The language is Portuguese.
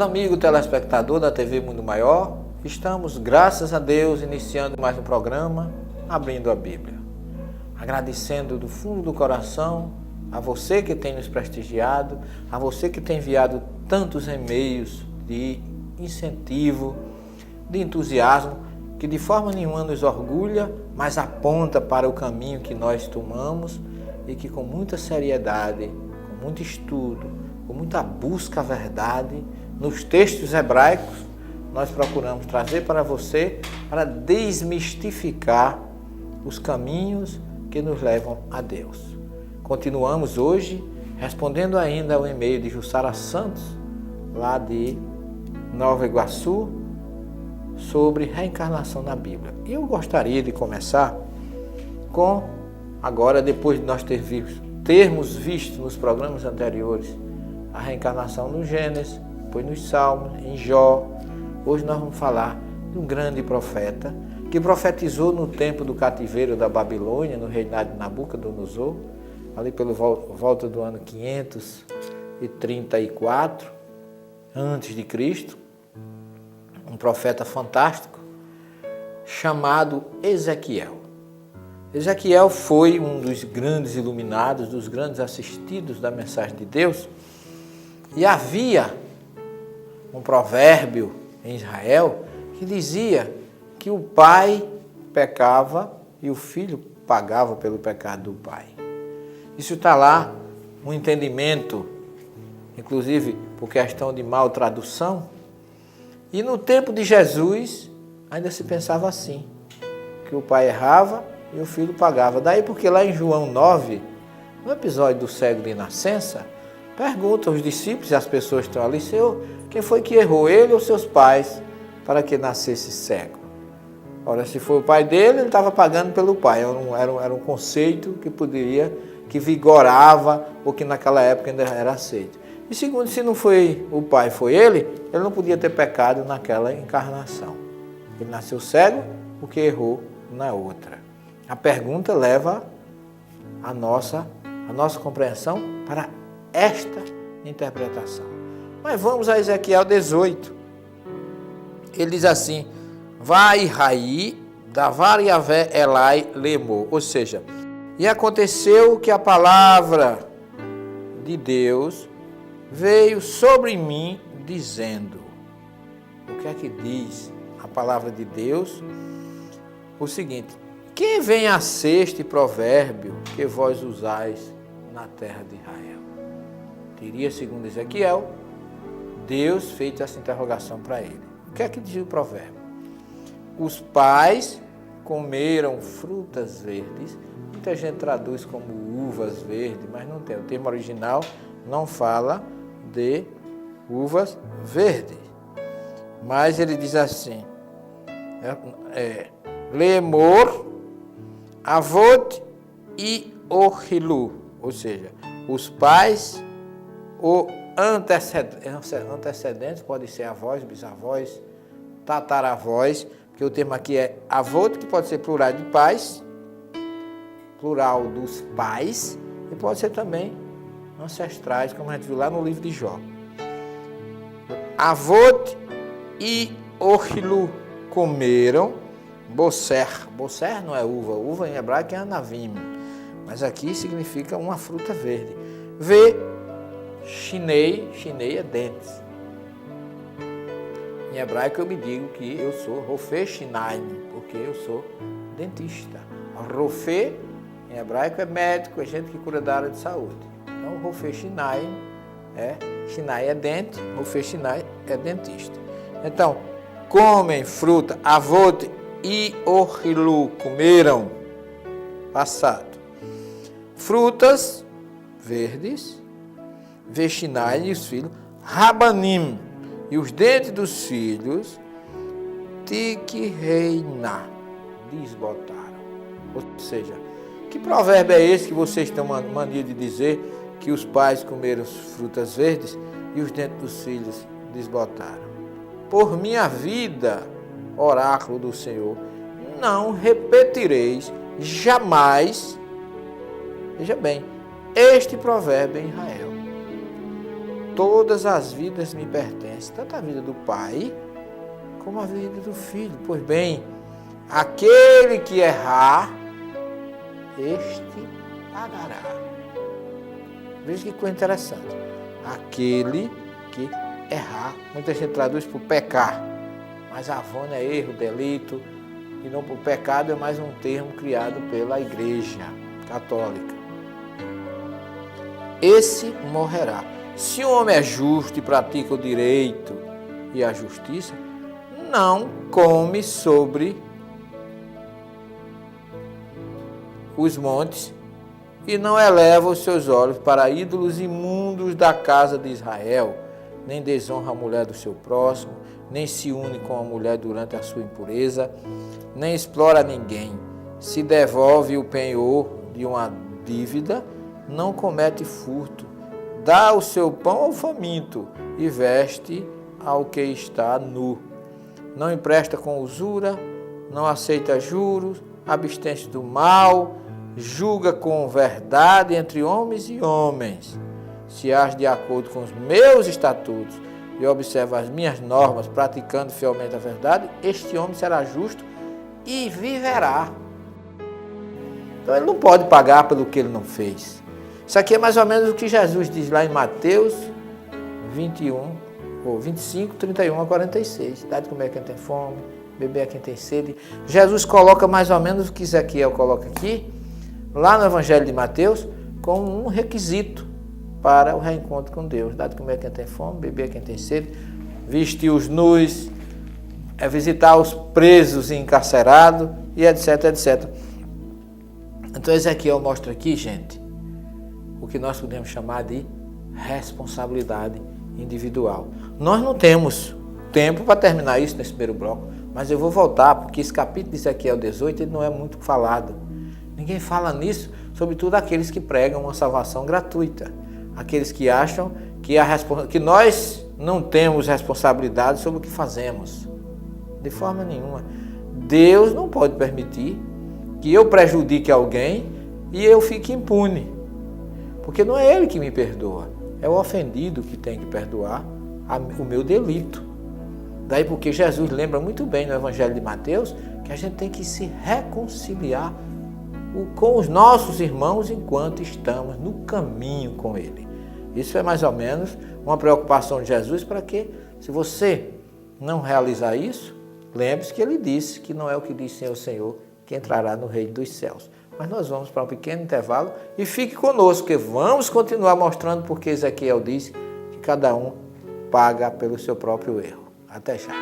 Prezado amigo telespectador da TV Mundo Maior, estamos, graças a Deus, iniciando mais um programa, Abrindo a Bíblia. Agradecendo do fundo do coração a você que tem nos prestigiado, a você que tem enviado tantos e-mails de incentivo, de entusiasmo, que de forma nenhuma nos orgulha, mas aponta para o caminho que nós tomamos e que com muita seriedade, com muito estudo, com muita busca à verdade, nos textos hebraicos, nós procuramos trazer para você, para desmistificar os caminhos que nos levam a Deus. Continuamos hoje respondendo ainda ao e-mail de Jussara Santos, lá de Nova Iguaçu, sobre reencarnação na Bíblia. E eu gostaria de começar com, agora depois de nós termos visto nos programas anteriores a reencarnação no Gênesis, depois nos Salmos, em Jó. Hoje nós vamos falar de um grande profeta que profetizou no tempo do cativeiro da Babilônia, no reinado de Nabucodonosor, ali pelo volta do ano 534 antes de Cristo, um profeta fantástico chamado Ezequiel. Ezequiel foi um dos grandes iluminados, dos grandes assistidos da mensagem de Deus, e havia um provérbio em Israel que dizia que o pai pecava e o filho pagava pelo pecado do pai. Isso está lá, um entendimento, inclusive por questão de mal tradução. E no tempo de Jesus, ainda se pensava assim, que o pai errava e o filho pagava. Daí porque lá em João 9, no episódio do cego de nascença, pergunta aos discípulos e as pessoas que estão ali: Senhor, quem foi que errou, ele ou seus pais, para que nascesse cego? Ora, se foi o pai dele, ele estava pagando pelo pai. Era um conceito que vigorava, ou que naquela época ainda era aceito. E segundo, se não foi o pai, foi ele não podia ter pecado naquela encarnação. Ele nasceu cego porque errou na outra. A pergunta leva a nossa compreensão para esta interpretação. Mas vamos a Ezequiel 18. Ele diz assim: Vai Raí, Davar Yavé Elai Lemor. Ou seja, e aconteceu que a palavra de Deus veio sobre mim dizendo. O que é que diz a palavra de Deus? O seguinte: quem vem a ser este provérbio que vós usais na terra de Israel? Teria, segundo Ezequiel, Deus feito essa interrogação para ele. O que é que diz o provérbio? Os pais comeram frutas verdes. Muita gente traduz como uvas verdes, mas não tem. O termo original não fala de uvas verdes. Mas ele diz assim: Lemor, Avot e Ohilu. Ou seja, os pais, ou antecedentes, pode ser avós, bisavós, tataravós, porque o termo aqui é avô, que pode ser plural de pais, plural dos pais, e pode ser também ancestrais, como a gente viu lá no livro de Jó. Avot e Ohilu comeram Boser. Boser não é uva, uva em hebraico é anavim, mas aqui significa uma fruta verde. Shinei é dentes. Em hebraico eu me digo que eu sou Rofê Shinaim, porque eu sou dentista. Rofê em hebraico é médico, é gente que cura da área de saúde. Então Rofê Shinaim Shinai é dente, Rofê Shinai é dentista. Então, comem fruta, Avot e Ohilu comeram, passado, frutas verdes, Veshinai e os filhos, Rabanim, e os dentes dos filhos, Tikreina, desbotaram. Ou seja, que provérbio é esse que vocês têm mania de dizer que os pais comeram frutas verdes e os dentes dos filhos desbotaram? Por minha vida, oráculo do Senhor, não repetireis jamais, veja bem, este provérbio em Israel. todas as vidas me pertencem, tanto a vida do Pai como a vida do Filho. Pois bem, aquele que errar, este pagará. Veja que coisa interessante. Aquele que errar, muita gente traduz por pecar, mas avônia é erro, delito, e não por pecado, é mais um termo criado pela Igreja Católica. Esse morrerá. Se o homem é justo e pratica o direito e a justiça, não come sobre os montes e não eleva os seus olhos para ídolos imundos da casa de Israel, nem desonra a mulher do seu próximo, nem se une com a mulher durante a sua impureza, nem explora ninguém, se devolve o penhor de uma dívida, não comete furto, dá o seu pão ao faminto e veste ao que está nu. Não empresta com usura, não aceita juros, abstém-se do mal, julga com verdade entre homens e homens. Se age de acordo com os meus estatutos e observa as minhas normas, praticando fielmente a verdade, este homem será justo e viverá. Então ele não pode pagar pelo que ele não fez. Isso aqui é mais ou menos o que Jesus diz lá em Mateus 25, 31 a 46. Dá de comer a quem tem fome, beber a quem tem sede. Jesus coloca mais ou menos o que Ezequiel coloca aqui, lá no Evangelho de Mateus, como um requisito para o reencontro com Deus. Dá de comer a quem tem fome, beber a quem tem sede, vestir os nus, visitar os presos e encarcerados, e etc, etc. Então Ezequiel mostra aqui, gente, o que nós podemos chamar de responsabilidade individual. Nós não temos tempo para terminar isso nesse primeiro bloco, mas eu vou voltar, porque esse capítulo de Ezequiel 18 ele não é muito falado. Ninguém fala nisso, sobretudo aqueles que pregam uma salvação gratuita. Aqueles que acham que nós não temos responsabilidade sobre o que fazemos. De forma nenhuma. Deus não pode permitir que eu prejudique alguém e eu fique impune. Porque não é ele que me perdoa, é o ofendido que tem que perdoar o meu delito. Daí porque Jesus lembra muito bem no Evangelho de Mateus que a gente tem que se reconciliar com os nossos irmãos enquanto estamos no caminho com ele. Isso é mais ou menos uma preocupação de Jesus para que, se você não realizar isso, lembre-se que ele disse que não é o que disse o Senhor que entrará no reino dos céus. Mas nós vamos para um pequeno intervalo e fique conosco, que vamos continuar mostrando porque Ezequiel diz que cada um paga pelo seu próprio erro. Até já.